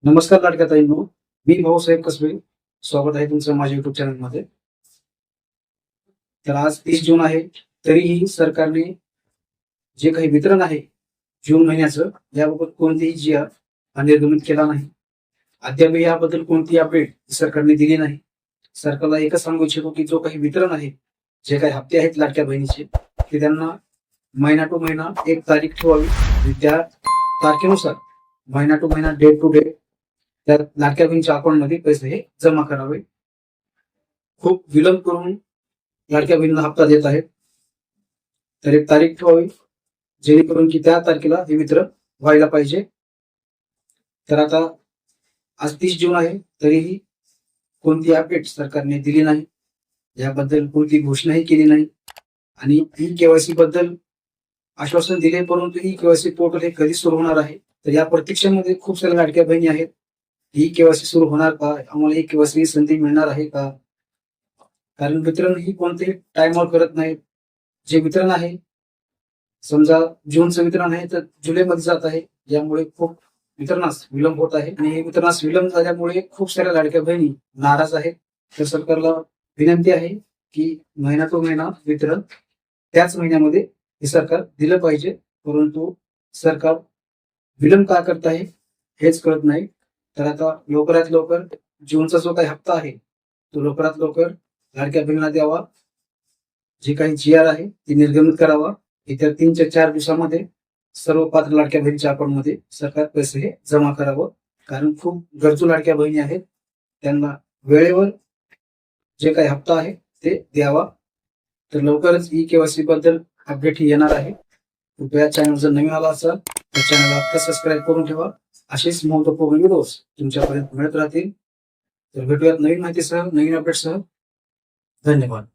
नमस्कार लाडक्या ताईंनो, मी भाऊसाहेब कसबे. स्वागत आहे तुमचं माझ्या युट्यूब चॅनलमध्ये. तर आज 30 जून आहे, तरीही सरकारने जे काही वितरण आहे जून महिन्याचं, याबाबत कोणतेही जी आर निर्गमित केला नाही. अद्याप याबद्दल कोणतीही अपडेट सरकारने दिली नाही. सरकारला एकच सांगू इच्छितो की जो काही वितरण आहे, जे काही हप्ते आहेत लाडक्या बहिणीचे, ते त्यांना महिना टू महिना एक तारीख ठेवावी आणि त्या तारखेनुसार महिना टू महिना, डे टू डे त्या लाडक्या बहिणीच्या अकाउंटमध्ये पैसे हे जमा करावे. खूप विलंब करून लाडक्या बहिणीला हप्ता देत आहेत. तर एक तारीख ठेवावी जेणेकरून की त्या तारखेला हे वितरण व्हायला पाहिजे. तर आता आज 30 जून आहे, तरीही कोणती अपडेट सरकारने दिली नाही. याबद्दल कोणती घोषणाही केली नाही आणि ई-केवायसी बद्दल आश्वासन दिले, परंतु ई-केवायसी पोर्टल हे कधी सुरू होणार आहे? तर या प्रतीक्षेमध्ये खूप साऱ्या लाडक्या बहिणी आहेत. ई-केवायसी सुरू होणार का? आम्हाला ई-केवायसी संधी मिळणार आहे का? कारण वितरण ही कोणतेही टाइमवर करत नाहीत. जे वितरण आहे, समजा जूनचं वितरण आहे तर जुलैमध्ये जात आहे, यामुळे खूप वितरणास विलंब होत आहे आणि वितरणास विलंब झाल्यामुळे खूप साऱ्या लाडक्या बहिणी नाराज आहेत. तर सरकारला विनंती आहे की महिना टू महिना वितरण त्याच महिन्यामध्ये हे सरकार दिलं पाहिजे, परंतु सरकार विलंब का करत आहे हेच कळत नाही. तर आता लवकरात लवकर जूनचा जो काही हप्ता आहे तो लवकरात लवकर लाडक्या बहिणीला द्यावा. जे काही जी आर आहे ती निर्गमित करावा. येत्या 3 ते 4 दिवसामध्ये सर्व पात्र लाडक्या बहिणीच्या अकाउंटमध्ये सरकार पैसे हे जमा करावं. कारण खूप गरजू लाडक्या बहिणी आहेत, त्यांना वेळेवर जे काही हप्ता आहे ते द्यावा. तर लवकरच ई-केवायसी बद्दल अपडेट ही येणार आहे. कृपया चॅनल जर नवीन आला असाल तर चॅनलला आता सबस्क्राईब करून ठेवा. असेच महत्वपूर्ण व्हिडिओज तुमच्यापर्यंत मिळत राहतील. तर भेटूयात नवीन माहितीसह, नवीन अपडेटसह. धन्यवाद.